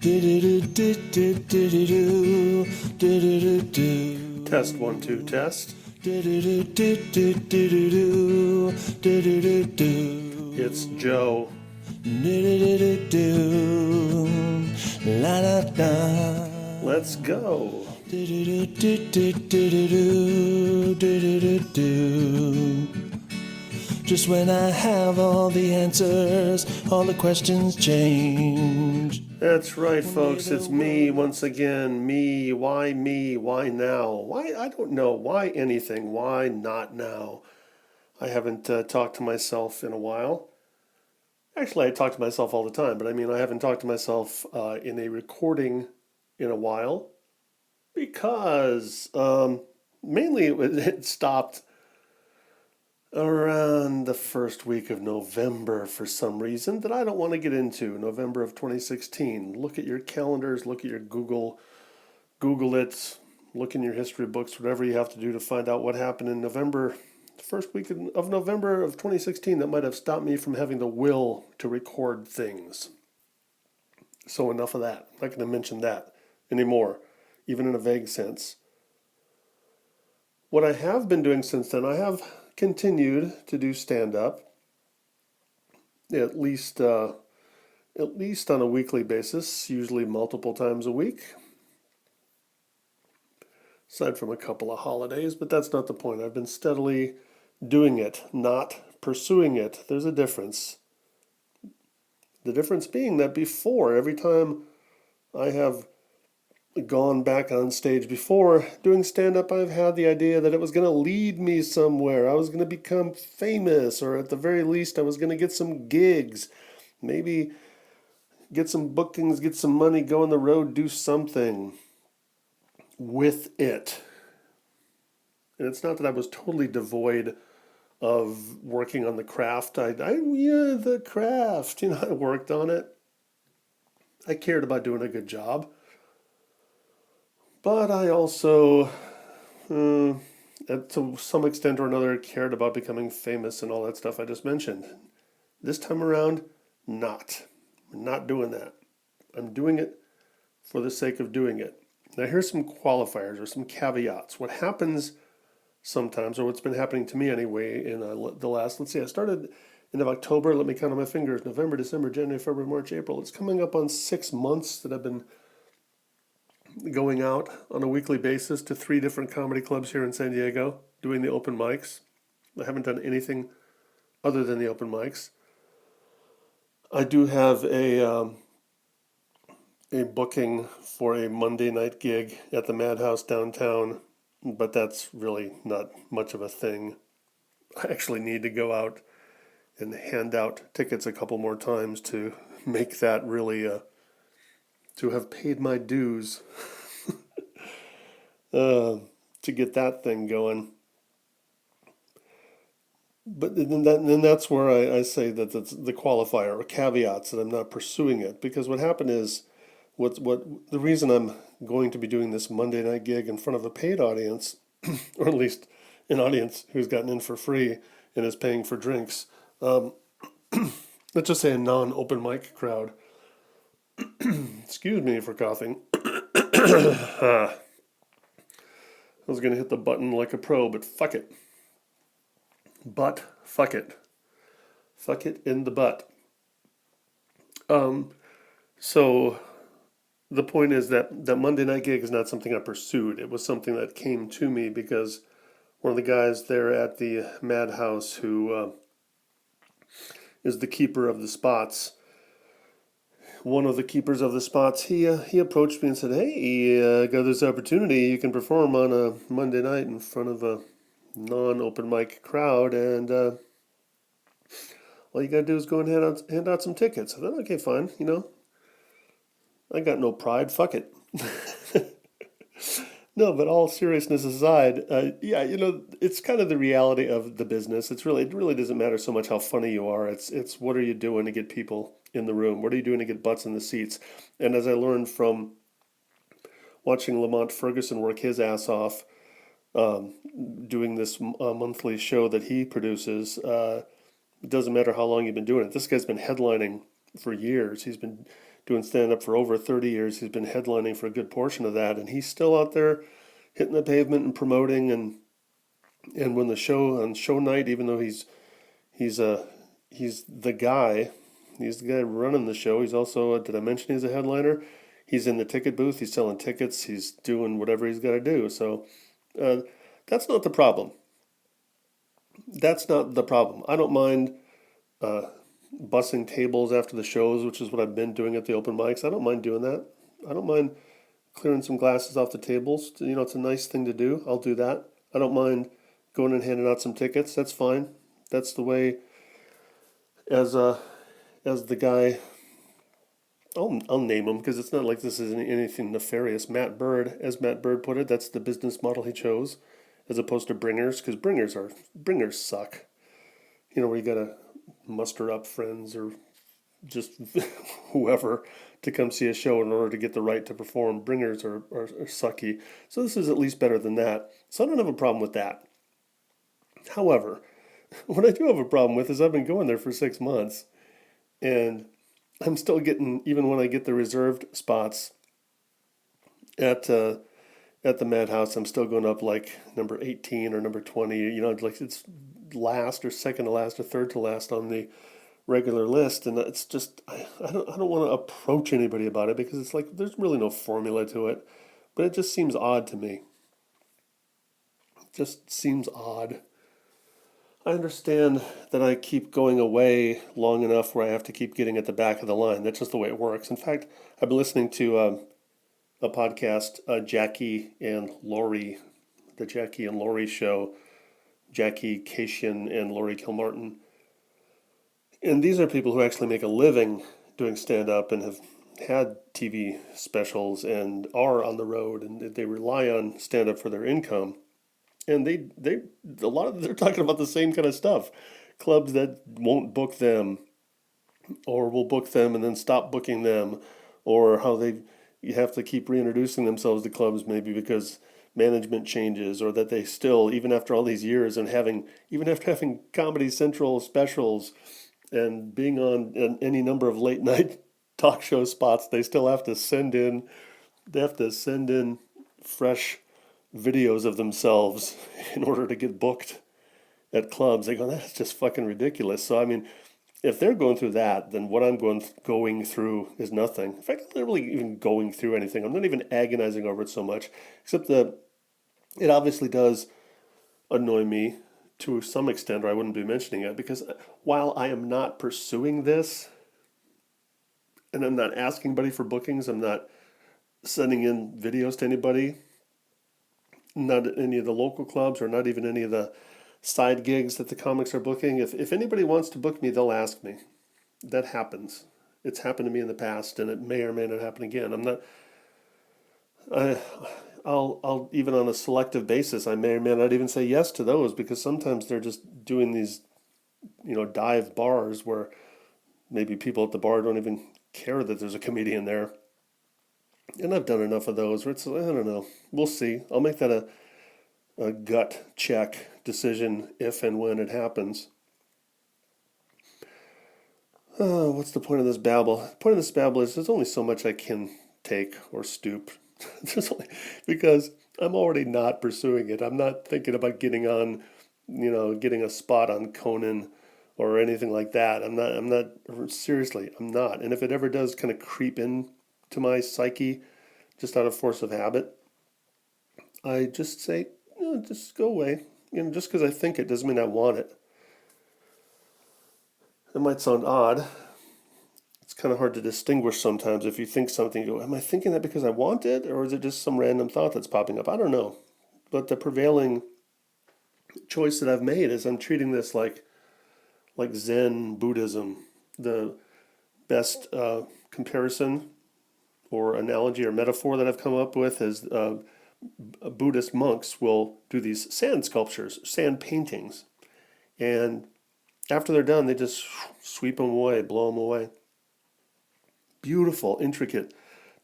Test 1 2 test. It's Joe. Let's go. Just when I have all the answers, all the questions change. That's right, folks. It's me once again. Me. Why me? Why now? Why? I don't know. Why anything? Why not now? I haven't talked to myself in a while. Actually, I talk to myself all the time, but I mean, I haven't talked to myself in a recording in a while because mainly it stopped around the first week of November for some reason that I don't want to get into. November of 2016. Look at your calendars, look at your Google it, look in your history books, whatever you have to do to find out what happened in November, the first week of November of 2016 that might have stopped me from having the will to record things. So enough of that. I'm not going to mention that anymore, even in a vague sense. What I have been doing since then, I have continued to do stand-up, at least on a weekly basis, usually multiple times a week, aside from a couple of holidays, but that's not the point. I've been steadily doing it, not pursuing it. There's a difference. The difference being that before, every time I have gone back on stage before doing stand-up, I've had the idea that it was going to lead me somewhere. I was going to become famous, or at the very least I was going to get some gigs, maybe get some bookings, get some money, go on the road, do something with it. And it's not that I was totally devoid of working on the craft. The craft, I worked on it. I cared about doing a good job. But I also, to some extent or another, cared about becoming famous and all that stuff I just mentioned. This time around, not. I'm not doing that. I'm doing it for the sake of doing it. Now here's some qualifiers or some caveats. What happens sometimes, or what's been happening to me anyway, in the last, let's see, I started end of October, let me count on my fingers, November, December, January, February, March, April. It's coming up on 6 months that I've been going out on a weekly basis to 3 different comedy clubs here in San Diego, doing the open mics. I haven't done anything other than the open mics. I do have a booking for a Monday night gig at the Madhouse downtown, but that's really not much of a thing. I actually need to go out and hand out tickets a couple more times to make that really to have paid my dues to get that thing going. But then that's where I say that that's the qualifier or caveats that I'm not pursuing it, because what happened is what the reason I'm going to be doing this Monday night gig in front of a paid audience, or at least an audience who's gotten in for free and is paying for drinks. Let's just say a non-open mic crowd. Excuse me for coughing. I was going to hit the button like a pro, but fuck it. Fuck it. Fuck it in the butt. So the point is that Monday night gig is not something I pursued. It was something that came to me because one of the guys there at the Madhouse who is the keeper of the spots, one of the keepers of the spots, he approached me and said, "Hey, got this opportunity. You can perform on a Monday night in front of a non-open mic crowd, and all you gotta do is go and hand out some tickets." I thought, okay, fine. I got no pride. Fuck it. No, but all seriousness aside, yeah, it's kind of the reality of the business. It really doesn't matter so much how funny you are. It's what are you doing to get people in the room? What are you doing to get butts in the seats? And as I learned from watching Lamont Ferguson work his ass off, doing this monthly show that he produces, it doesn't matter how long you've been doing it. This guy's been headlining for years. He's been doing stand-up for over 30 years. He's been headlining for a good portion of that, and he's still out there hitting the pavement and promoting. And when the show on show night, even though he's a he's the guy, he's the guy running the show. He's also, did I mention he's a headliner? He's in the ticket booth. He's selling tickets. He's doing whatever he's got to do. So uh, that's not the problem. That's not the problem. I don't mind bussing tables after the shows, which is what I've been doing at the open mics. I don't mind doing that. I don't mind clearing some glasses off the tables. You know, it's a nice thing to do. I'll do that. I don't mind going and handing out some tickets. That's fine. That's the way. As the guy, I'll name him because it's not like this is anything nefarious. Matt Bird, as Matt Bird put it, that's the business model he chose, as opposed to bringers, because bringers suck. You know, where you gotta muster up friends or just whoever to come see a show in order to get the right to perform. Bringers are sucky. So this is at least better than that. So I don't have a problem with that. However, what I do have a problem with is I've been going there for 6 months, and I'm still getting, even when I get the reserved spots at the Madhouse, I'm still going up like number 18 or number 20. You know, like it's last or second to last or third to last on the regular list, and it's just I don't want to approach anybody about it because it's like there's really no formula to it, but it just seems odd to me. It just seems odd. I understand that I keep going away long enough where I have to keep getting at the back of the line. That's just the way it works. In fact, I've been listening to a podcast, Jackie and Laurie, the Jackie and Laurie show, Jackie Cation and Laurie Kilmartin. And these are people who actually make a living doing stand-up and have had TV specials and are on the road, and they rely on stand-up for their income. And they a lot of they're talking about the same kind of stuff. Clubs that won't book them, or will book them and then stop booking them, or how you have to keep reintroducing themselves to clubs maybe because management changes, or that they still, even after all these years and even after having Comedy Central specials and being on any number of late night talk show spots, they still have to send in fresh videos of themselves in order to get booked at clubs. They go, that's just fucking ridiculous. So I mean, if they're going through that, then what I'm going through is nothing. In fact, I'm not really even going through anything. I'm not even agonizing over it so much, except that it obviously does annoy me to some extent, or I wouldn't be mentioning it, because while I am not pursuing this, and I'm not asking anybody for bookings, I'm not sending in videos to anybody, not any of the local clubs, or not even any of the side gigs that the comics are booking. If anybody wants to book me, they'll ask me. That happens. It's happened to me in the past, and it may or may not happen again. I'll even on a selective basis, I may or may not even say yes to those, because sometimes they're just doing these, dive bars where maybe people at the bar don't even care that there's a comedian there. And I've done enough of those where it's, I don't know. We'll see. I'll make that a gut check decision if and when it happens. Oh, what's the point of this babble? The point of this babble is there's only so much I can take or stoop. Because I'm already not pursuing it. I'm not thinking about getting on, getting a spot on Conan or anything like that. I'm not, seriously, I'm not. And if it ever does kind of creep in to my psyche, just out of force of habit, I just say, just go away. Just because I think it doesn't mean I want it. It might sound odd. It's kind of hard to distinguish sometimes if you think something, you go, am I thinking that because I want it? Or is it just some random thought that's popping up? I don't know. But the prevailing choice that I've made is I'm treating this like Zen Buddhism. The best comparison or analogy or metaphor that I've come up with is Buddhist monks will do these sand sculptures, sand paintings. And after they're done, they just sweep them away, blow them away. Beautiful, intricate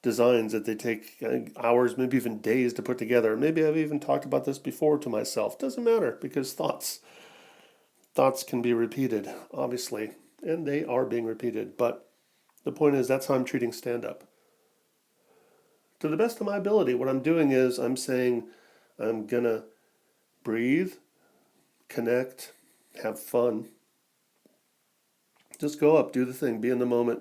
designs that they take hours, maybe even days to put together. Maybe I've even talked about this before to myself. Doesn't matter, because thoughts can be repeated, obviously, and they are being repeated. But The point is, that's how I'm treating stand-up. To the best of my ability, what I'm doing is I'm saying I'm gonna breathe, connect, have fun. Just go up, do the thing, be in the moment.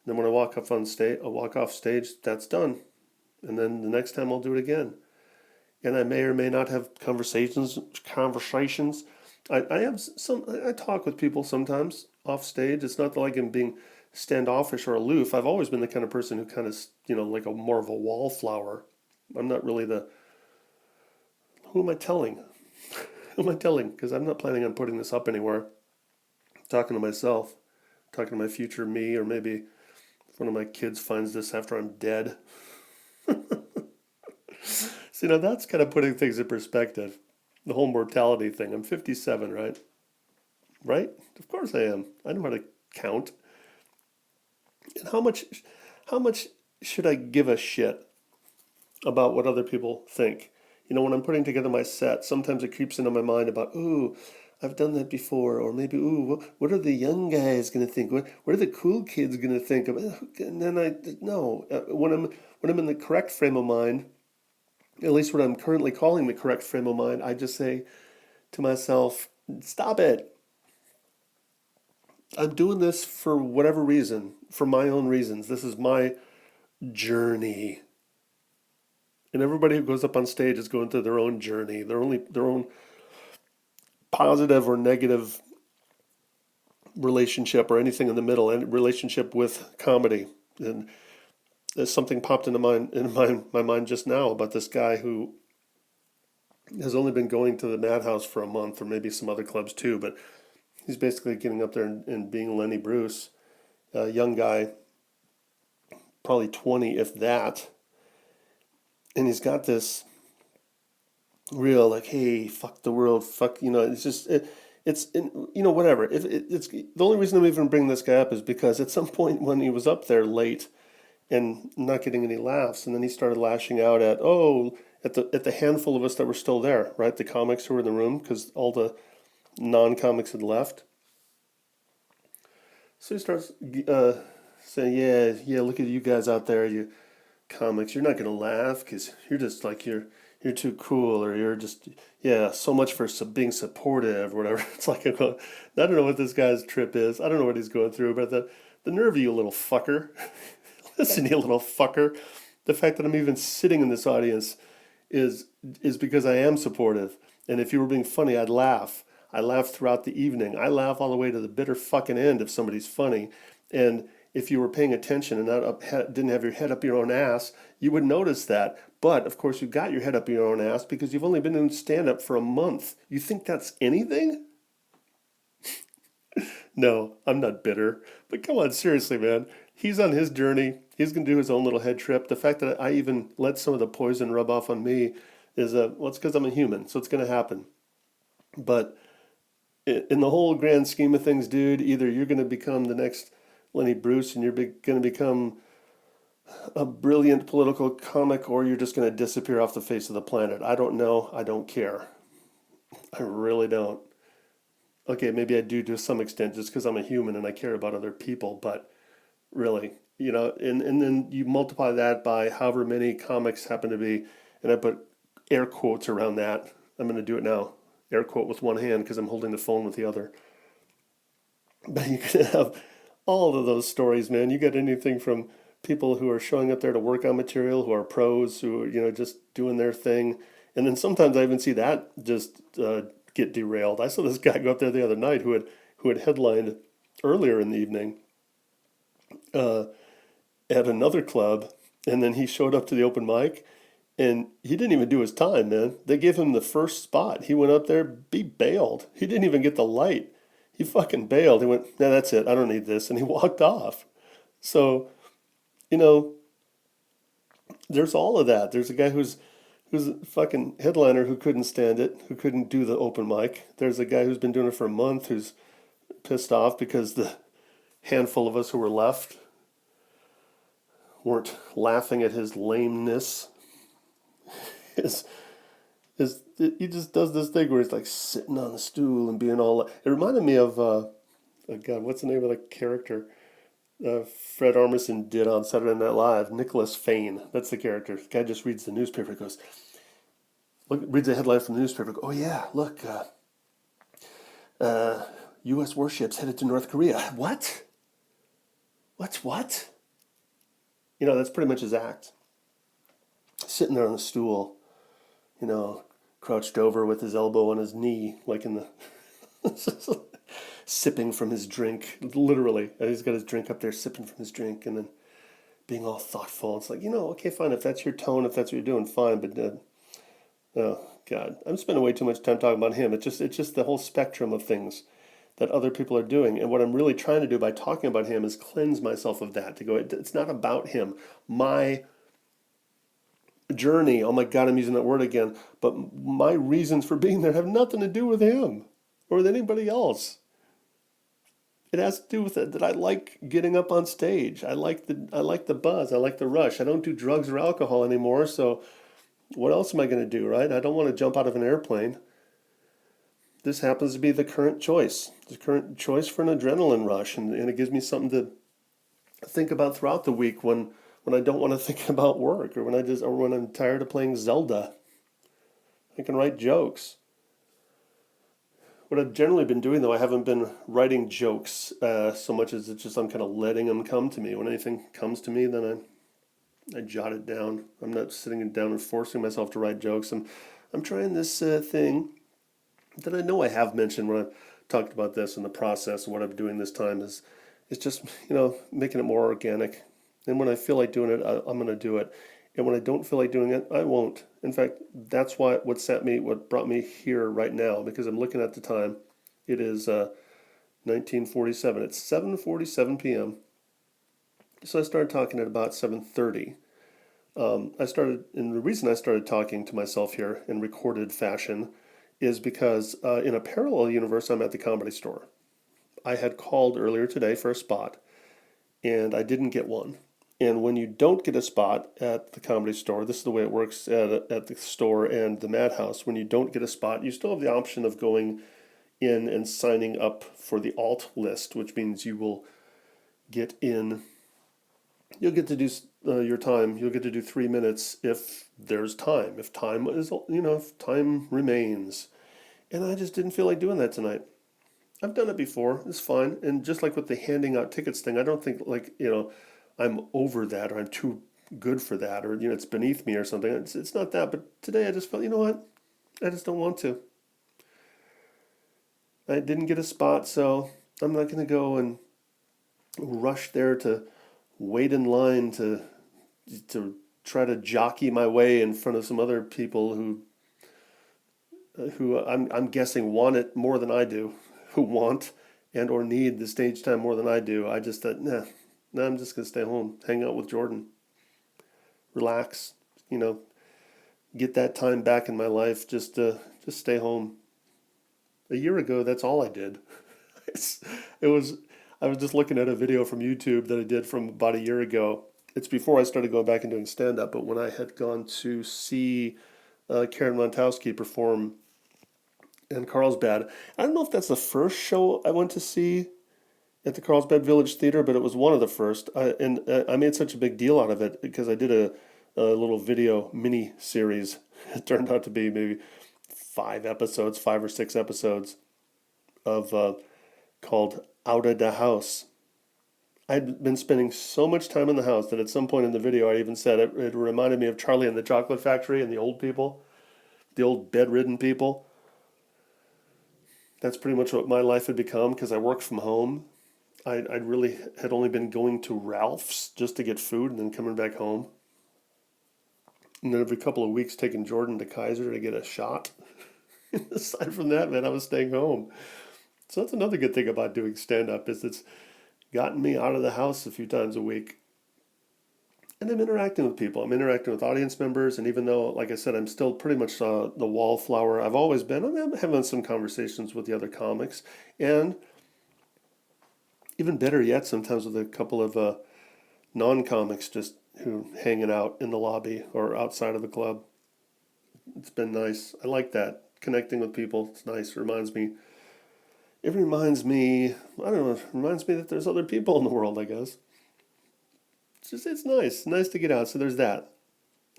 Then when I walk up on stage, I walk off stage, that's done. And then the next time I'll do it again. And I may or may not have conversations. I have some. I talk with people sometimes off stage. It's not like I'm being standoffish or aloof. I've always been the kind of person who kind of, like a more of a wallflower. I'm not really the. Who am I telling? Who am I telling? Because I'm not planning on putting this up anywhere. I'm talking to myself, talking to my future me, or maybe if one of my kids finds this after I'm dead. So, that's kind of putting things in perspective. The whole mortality thing. I'm 57, right? Right? Of course I am. I know how to count. And how much should I give a shit about what other people think? When I'm putting together my set, sometimes it creeps into my mind about, ooh, I've done that before, or maybe, ooh, what are the young guys going to think? What are the cool kids going to think of? And then no, when I'm in the correct frame of mind, at least what I'm currently calling the correct frame of mind, I just say to myself, stop it. I'm doing this for whatever reason, for my own reasons. This is my journey. And everybody who goes up on stage is going through their own journey, their own positive or negative relationship or anything in the middle, and relationship with comedy. And there's something popped into my mind just now about this guy who has only been going to the Madhouse for a month, or maybe some other clubs too, but he's basically getting up there and being Lenny Bruce, a young guy, probably 20, if that. And he's got this real, like, hey, fuck the world, fuck, it's just, whatever. If it's the only reason I'm even bringing this guy up is because at some point when he was up there late and not getting any laughs, and then he started lashing out at the handful of us that were still there, right? The comics who were in the room, because all the non-comics had left. So he starts saying, yeah, look at you guys out there, you comics. You're not gonna laugh because you're just like you're too cool, or you're just so much for being supportive or whatever. It's like I don't know what this guy's trip is. I don't know what he's going through, but the nerve of you little fucker. Listen, you little fucker. The fact that I'm even sitting in this audience is because I am supportive. And if you were being funny, I'd laugh. I laugh throughout the evening. I laugh all the way to the bitter fucking end if somebody's funny. And if you were paying attention and didn't have your head up your own ass, you would notice that. But of course, you got your head up your own ass because you've only been doing stand up for a month. You think that's anything? No, I'm not bitter. But come on, seriously, man. He's on his journey. He's going to do his own little head trip. The fact that I even let some of the poison rub off on me is, it's because I'm a human, so it's going to happen. But in the whole grand scheme of things, dude, either you're going to become the next Lenny Bruce and you're going to become a brilliant political comic, or you're just going to disappear off the face of the planet. I don't know. I don't care. I really don't. Okay, maybe I do to some extent just because I'm a human and I care about other people, but really, and then you multiply that by however many comics happen to be, and I put air quotes around that. I'm going to do it now. Air quote with one hand because I'm holding the phone with the other. But you can have all of those stories, man. You get anything from people who are showing up there to work on material, who are pros, who are, just doing their thing. And then sometimes I even see that just get derailed. I saw this guy go up there the other night who had headlined earlier in the evening at another club, and then he showed up to the open mic, and he didn't even do his time, man. They gave him the first spot. He went up there, he bailed. He didn't even get the light. He fucking bailed. He went, nah, that's it. I don't need this. And he walked off. So, there's all of that. There's a guy who's a fucking headliner who couldn't stand it, who couldn't do the open mic. There's a guy who's been doing it for a month who's pissed off because the handful of us who were left weren't laughing at his lameness. He just does this thing where he's like sitting on a stool and being all. It reminded me of, oh God, what's the name of the character? Fred Armisen did on Saturday Night Live. Nicholas Fane, that's the character. The guy just reads the newspaper, goes, look, reads a headline from the newspaper. Oh yeah, look, U.S. warships headed to North Korea. What? What's what? You know, that's pretty much his act. Sitting there on the stool, you know, crouched over with his elbow on his knee, like in the sipping from his drink, literally. He's got his drink up there, sipping from his drink, and then being all thoughtful. It's like, okay, fine, if that's your tone, if that's what you're doing, fine. But oh God, I'm spending way too much time talking about him. It's just the whole spectrum of things that other people are doing. And what I'm really trying to do by talking about him is cleanse myself of that. To go, it's not about him. My journey, oh my God, I'm using that word again, but my reasons for being there have nothing to do with him or with anybody else. It has to do with it that I like getting up on stage. I like the buzz. I like the rush. I don't do drugs or alcohol anymore, so what else am I going to do, right? I don't want to jump out of an airplane. This happens to be the current choice for an adrenaline rush, and it gives me something to think about throughout the week when I don't want to think about work or when I'm tired of playing Zelda. I can write jokes. What I've generally been doing, though, I haven't been writing jokes so much as it's just I'm kind of letting them come to me. When anything comes to me, then I jot it down. I'm not sitting down and forcing myself to write jokes. I'm trying this thing that I know I have mentioned when I've talked about this in the process and what I'm doing this time is just making it more organic. And when I feel like doing it, I'm going to do it. And when I don't feel like doing it, I won't. In fact, that's what brought me here right now, because I'm looking at the time. It is 1947. It's 7:47 p.m. So I started talking at about 7:30. And the reason I started talking to myself here in recorded fashion is because in a parallel universe, I'm at the Comedy Store. I had called earlier today for a spot, and I didn't get one. And when you don't get a spot at the Comedy Store, this is the way it works at the store and the Madhouse. When you don't get a spot, you still have the option of going in and signing up for the alt list, which means you will get in. You'll get to do your time. You'll get to do 3 minutes if there's time. If time is, if time remains. And I just didn't feel like doing that tonight. I've done it before. It's fine. And just like with the handing out tickets thing, I don't think I'm over that or I'm too good for that or it's beneath me or something. It's not that. But today I just felt, you know what? I just don't want to. I didn't get a spot, so I'm not going to go and rush there to wait in line to try to jockey my way in front of some other people who I'm guessing want it more than I do, who want and or need the stage time more than I do. I just thought, nah, I'm just gonna stay home, hang out with Jordan, relax, get that time back in my life. Just stay home. A year ago, that's all I did. It was. I was just looking at a video from YouTube that I did from about a year ago. It's before I started going back and doing stand up, but when I had gone to see Karen Montowski perform in Carlsbad. I don't know if that's the first show I went to see at the Carlsbad Village Theater, but it was one of the first. I made such a big deal out of it because I did a little video mini series. It turned out to be maybe 5 or 6 episodes of called Out of the House. I'd been spending so much time in the house that at some point in the video I even said it reminded me of Charlie and the Chocolate Factory and the old people, the old bedridden people. That's pretty much what my life had become because I worked from home. I really had only been going to Ralph's just to get food and then coming back home. And then every couple of weeks taking Jordan to Kaiser to get a shot. Aside from that, man, I was staying home. So that's another good thing about doing stand-up is it's gotten me out of the house a few times a week. And I'm interacting with people. I'm interacting with audience members. And even though, like I said, I'm still pretty much the wallflower I've always been, I'm having some conversations with the other comics. And even better yet, sometimes with a couple of non-comics just who hanging out in the lobby or outside of the club. It's been nice. I like that. Connecting with people. It's nice. It reminds me, I don't know, it reminds me that there's other people in the world, I guess. it's nice to get out. So there's that.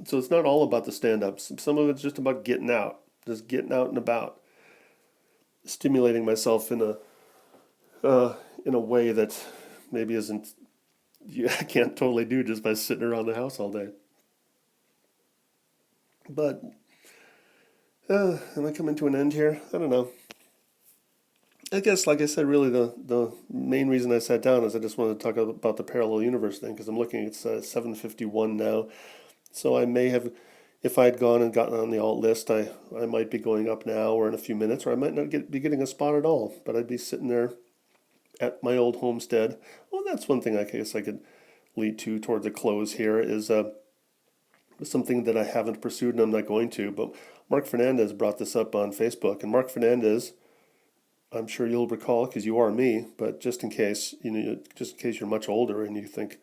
So it's not all about the stand-ups. Some of it's just about getting out, just getting out and about, stimulating myself in a way that maybe isn't I can't totally do just by sitting around the house all day. But am I coming to an end here? I don't know. I guess, like I said, really the main reason I sat down is I just wanted to talk about the parallel universe thing because I'm looking at 7:51 now. So I may have, if I had gone and gotten on the alt list, I might be going up now or in a few minutes, or I might not be getting a spot at all. But I'd be sitting there at my old homestead. Well, that's one thing I guess I could lead to toward the close here is something that I haven't pursued and I'm not going to. But Mark Fernandez brought this up on Facebook, and Mark Fernandez, I'm sure you'll recall because you are me, but just in case, just in case you're much older and you think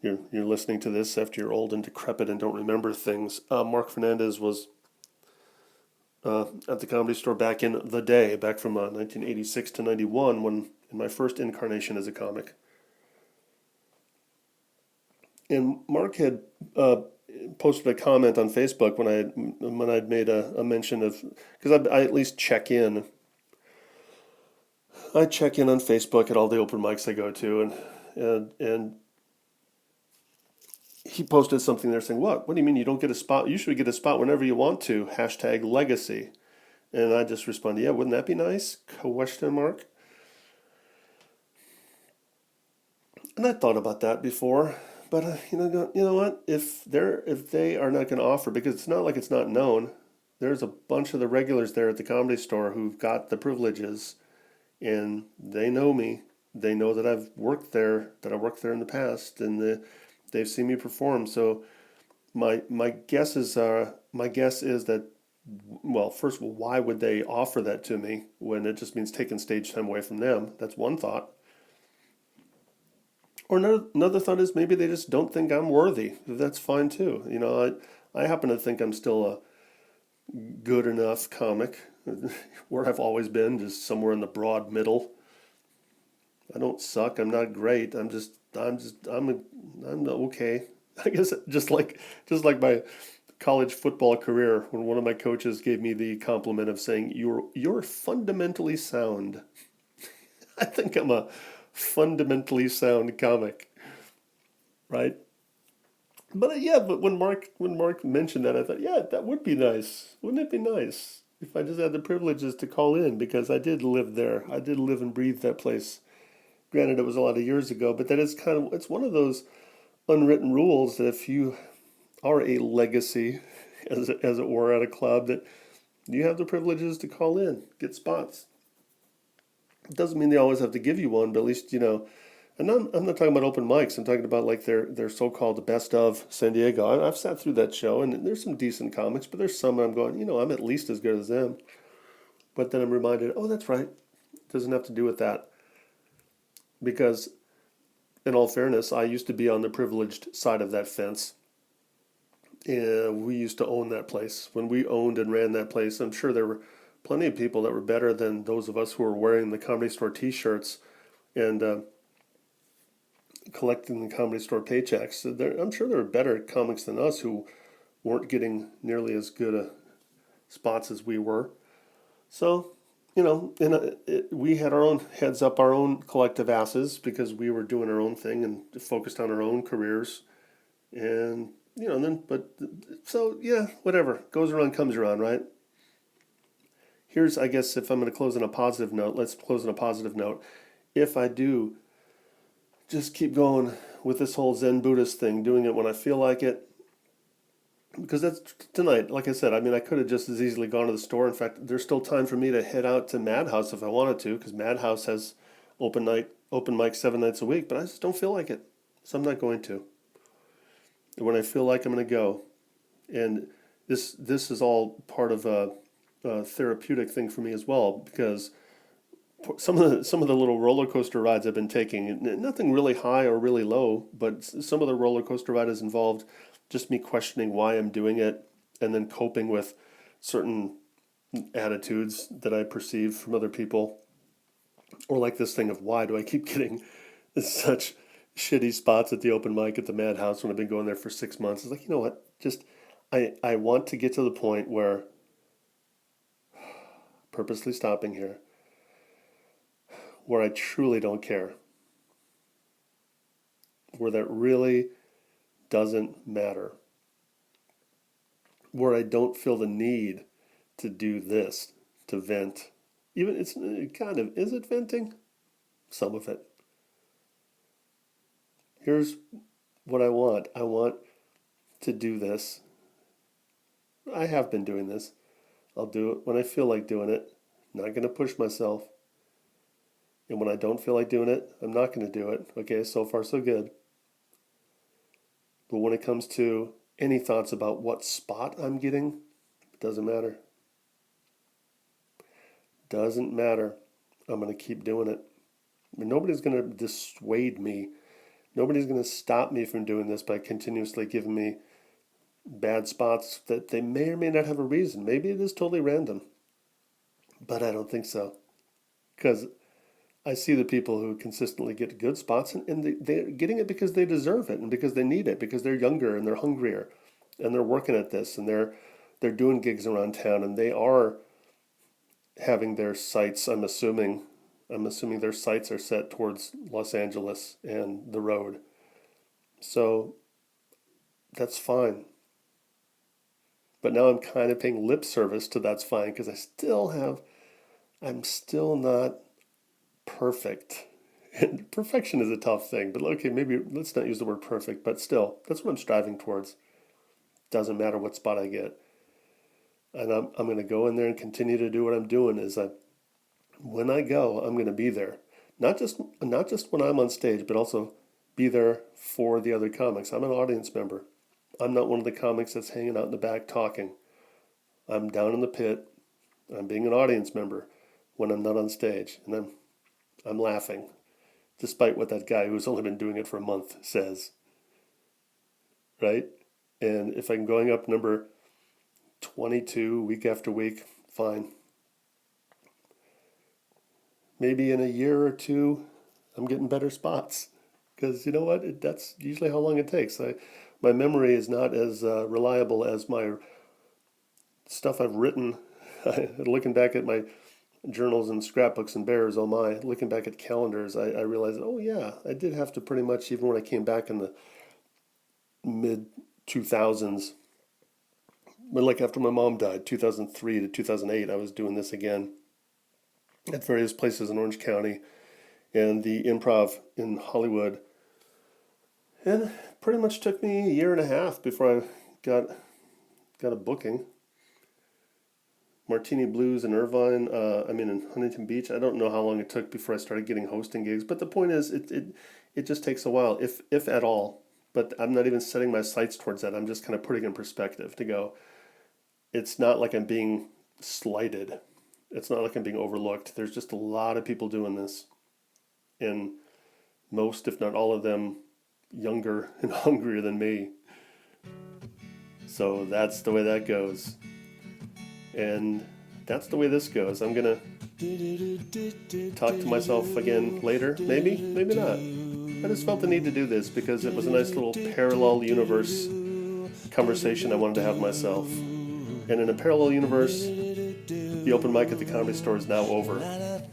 you're listening to this after you're old and decrepit and don't remember things, Mark Fernandez was at the Comedy Store back in the day, back from 1986 to 91, when in my first incarnation as a comic. And Mark had posted a comment on Facebook when I'd made a mention of, because I at least check in. I check in on Facebook at all the open mics I go to, and he posted something there saying, What do you mean you don't get a spot? You should get a spot whenever you want to. Hashtag legacy." And I just responded, "Yeah, wouldn't that be nice?" Question mark. And I thought about that before, but you know what? If they are not going to offer, because it's not like it's not known. There's a bunch of the regulars there at the Comedy Store who've got the privileges, and they know me. They know that I've worked there, that I worked there in the past, and they've seen me perform. So my guess is that, well, first of all, why would they offer that to me when it just means taking stage time away from them? That's one thought. Or another thought is maybe they just don't think I'm worthy. That's fine too. I happen to think I'm still a good enough comic, where I've always been, just somewhere in the broad middle. I don't suck. I'm not great. I'm okay. I guess just like my college football career, when one of my coaches gave me the compliment of saying you're fundamentally sound. I think I'm a fundamentally sound comic, right? But when Mark mentioned that, I thought, yeah, that would be nice. Wouldn't it be nice if I just had the privileges to call in, because I did live there. I did live and breathe that place. Granted, it was a lot of years ago, but it's one of those unwritten rules that if you are a legacy, as it were, at a club, that you have the privileges to call in, get spots. It doesn't mean they always have to give you one, but at least, and I'm not talking about open mics. I'm talking about like their so-called best of San Diego. I've sat through that show, and there's some decent comics, but there's some I'm going, I'm at least as good as them. But then I'm reminded, oh, that's right. It doesn't have to do with that. Because, in all fairness, I used to be on the privileged side of that fence. And we used to own that place. When we owned and ran that place, I'm sure there were plenty of people that were better than those of us who were wearing the Comedy Store t-shirts and collecting the Comedy Store paychecks. I'm sure there were better comics than us who weren't getting nearly as good spots as we were. So, we had our own heads up, our own collective asses, because we were doing our own thing and focused on our own careers. And, so yeah, whatever. Goes around, comes around, right? Here's, I guess, if I'm going to close on a positive note, let's close on a positive note. If I do just keep going with this whole Zen Buddhist thing, doing it when I feel like it, because that's tonight, like I said, I could have just as easily gone to the store. In fact, there's still time for me to head out to Madhouse if I wanted to, because Madhouse has open mic 7 nights a week, but I just don't feel like it, so I'm not going to. When I feel like I'm going to go, and this is all part of a therapeutic thing for me as well, because some of the little roller coaster rides I've been taking, nothing really high or really low, but some of the roller coaster rides involved just me questioning why I'm doing it, and then coping with certain attitudes that I perceive from other people, or like this thing of why do I keep getting such shitty spots at the open mic at the Madhouse when I've been going there for 6 months. It's like, you know what? Just I want to get to the point where, purposely stopping here, where I truly don't care, where that really doesn't matter, where I don't feel the need to do this, to vent. Even it's kind of, is it venting? Some of it. Here's what I want. I want to do this. I have been doing this. I'll do it when I feel like doing it. Not going to push myself. And when I don't feel like doing it, I'm not going to do it. Okay, so far so good. But when it comes to any thoughts about what spot I'm getting, it doesn't matter. Doesn't matter. I'm going to keep doing it. I mean, nobody's going to dissuade me. Nobody's going to stop me from doing this by continuously giving me bad spots that they may or may not have a reason. Maybe it is totally random. But I don't think so. Because I see the people who consistently get good spots, and they're getting it because they deserve it and because they need it, because they're younger and they're hungrier and they're working at this and they're doing gigs around town and they are having their sights, I'm assuming their sights are set towards Los Angeles and the road. So that's fine. But now I'm kind of paying lip service to that's fine because I'm still not perfect. And perfection is a tough thing, but okay, maybe let's not use the word perfect, but still, that's what I'm striving towards. Doesn't matter what spot I get. And I'm going to go in there and continue to do what I'm doing when I go, I'm going to be there. Not just when I'm on stage, but also be there for the other comics. I'm an audience member. I'm not one of the comics that's hanging out in the back talking. I'm down in the pit. I'm being an audience member when I'm not on stage, and I'm laughing, despite what that guy who's only been doing it for a month says. Right? And if I'm going up number 22 week after week, fine. Maybe in a year or two, I'm getting better spots. Because you know what? That's usually how long it takes. My memory is not as reliable as my stuff I've written. Looking back at my journals and scrapbooks and bears, oh my, looking back at calendars, I realized, oh yeah, I did have to pretty much, even when I came back in the mid-2000s, but like after my mom died, 2003 to 2008, I was doing this again at various places in Orange County and the Improv in Hollywood. And it pretty much took me a year and a half before I got a booking. Martini Blues in Irvine, in Huntington Beach. I don't know how long it took before I started getting hosting gigs, but the point is it just takes a while, if at all. But I'm not even setting my sights towards that. I'm just kind of putting it in perspective to go, it's not like I'm being slighted. It's not like I'm being overlooked. There's just a lot of people doing this. And most, if not all of them, younger and hungrier than me. So that's the way that goes. And that's the way this goes. I'm going to talk to myself again later. Maybe, maybe not. I just felt the need to do this because it was a nice little parallel universe conversation I wanted to have myself. And in a parallel universe, the open mic at the Comedy Store is now over.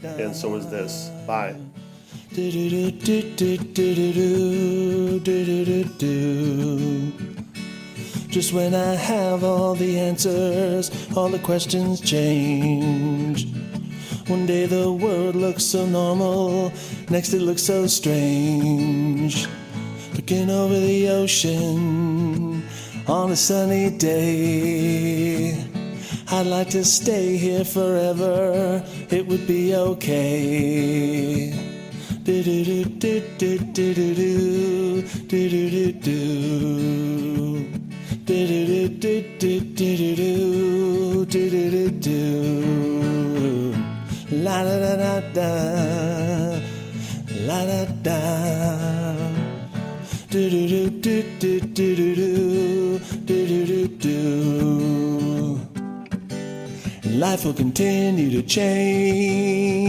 And so is this. Bye. Just when I have all the answers, all the questions change. One day the world looks so normal, next it looks so strange. Looking over the ocean on a sunny day. I'd like to stay here forever, it would be okay. La da da da da, la da da. Do do do do do do do do do do. Life will continue to change.